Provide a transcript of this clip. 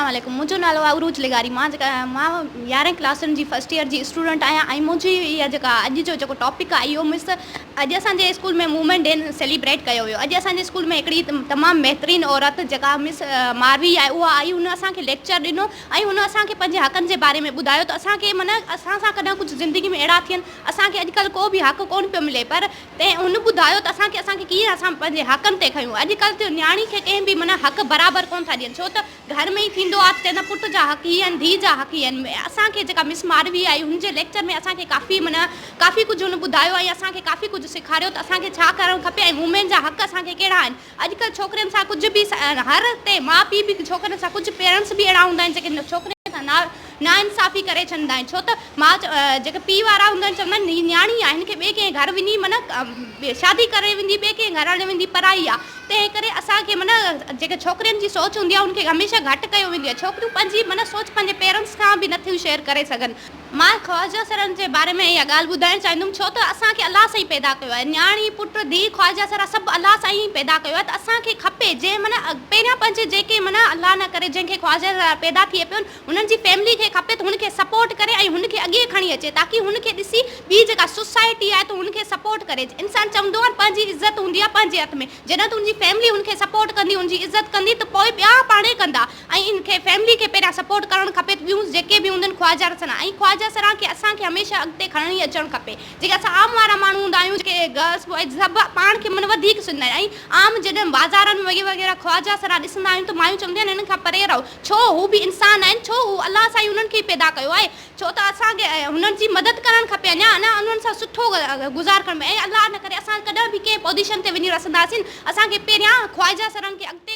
अस्सलाम वालेकुम। मुझो नालो आहे उरूज लिगारी। मां 11 क्लासनि जी फर्स्ट ईयर जी स्टूडेंट आहियां ऐं मुंहिंजी इहा अॼु जो जेको टॉपिक आहे इहो मिस अॼु असांजे स्कूल में वूमेन डे सेलिब्रेट कयो वियो। अॼु असांजे स्कूल में हिकिड़ी तमामु बहितरीनु औरत जेका मिस मारवी आहे उहा आई, हुन असांखे लेक्चर ॾिनो ऐं हुन असांखे पंहिंजे हक़नि जे बारे में ॿुधायो त असांखे माना असां सां कॾहिं कुझु ज़िंदगी में अहिड़ा थियनि असांखे अॼुकल्ह को बि हक़ कोन पियो मिले, पर तंहिं हुन ॿुधायो त असांखे कीअं असां पंहिंजे हक़नि ते खयूं। अॼुकल्ह त न्याणी खे कंहिं बि माना हक़ बराबरि कोन था ॾियनि, छो त घर में ई थींदो आहे चवंदा पुट जा हक़ ई आहिनि, धीउ जा हक़ ई आहिनि। असांखे जेका मिस मारवी आई हुनजे लेक्चर में असांखे काफ़ी कुझु हुन ॿुधायो ऐं असांखे काफ़ी कुझु सेखारियो त असांखे छा करणु खपे ऐं वूमेन जा हक़ असांखे कहिड़ा आहिनि। अॼुकल्ह छोकिरियुनि सां कुझु बि हर ते माउ पीउ बि छोकिरियुनि सां कुझु पेरेंट्स बि अहिड़ा हूंदा आहिनि जेके छोकिरियुनि सां नाइंसाफ़ी करे छॾींदा आहिनि, छो त जेके पीउ वारा हूंदा आहिनि चवंदा आहिनि न्याणी आहे हिनखे ॿिए कंहिं घर वञी माना शादी करे वेंदी, ॿिए कंहिं घर हली वेंदी, पराई आहे। तंहिं करे असांखे माना जेके छोकिरियुनि जी सोच हूंदी आहे उनखे हमेशह घटि कयो वेंदी आहे। छोकिरियूं पंहिंजी माना सोच पंहिंजे पेरेंट्स खां बि नथियूं शेयर करे सघनि। मां ख़्वाजा सरनि जे बारे में इहा ॻाल्हि ॿुधाइणु चाहींदुमि, छो त असांखे अलाह सां ई पैदा कयो आहे। न्याणी पुटु धीउ ख़्वाजा सर सभु अलाह सां ई पैदा कयो आहे, त असांखे खपे जंहिं माना पहिरियां पंहिंजे जेके माना अलाह न करे जंहिंखे ख़्वाजा पैदा थिए पियो हुननि जी फैमिली खे खपे त हुनखे सपोर्ट करे ऐं हुनखे अॻिए खणी अचे, ताकी हुनखे ॾिसी ॿी जेका सोसाइटी आहे त हुनखे सपोर्ट करे। इंसानु चवंदो आहे पंहिंजी इज़त हूंदी आहे पंहिंजे हथ में, जॾहिं तुंहिंजी फैमिली हुनखे सपोर्ट कंदी, हुनजी इज़त कंदी त पोइ ॿिया पाणे कंदा। ऐं इनखे फैमिली खे पहिरियां सपोर्ट करणु खपे, ॿियूं जेके बि हूंदा आहिनि ख़्वाजा सर ऐं ख़्वाजा सरां खे असांखे हमेशह अॻिते खणी अचणु खपे। जेके असां आम वारा माण्हू हूंदा आहियूं जेके गर्ल्स बॉइज़ सभु पाण खे माना वधीक सुञंदा आहिनि ऐं आम जॾहिं बाज़ारनि में वग़ैरह ख़्वाजा सरा ॾिसंदा आहियूं त मायूं चवंदियूं आहिनि हिननि खां परे रहो, छो हू बि इंसानु आहिनि, छो हू अलाह सां ई हुननि खे पैदा कयो आहे, छो त असांखे हुननि जी मदद करणु खपे, अञा उन्हनि सां सुठो गुज़ार करणु। ऐं अलाह न करे असां कॾहिं बि कंहिं पोज़ीशन ते वञी रसंदासीं, असांखे पहिरियां ख़्वाजा सरनि खे अॻिते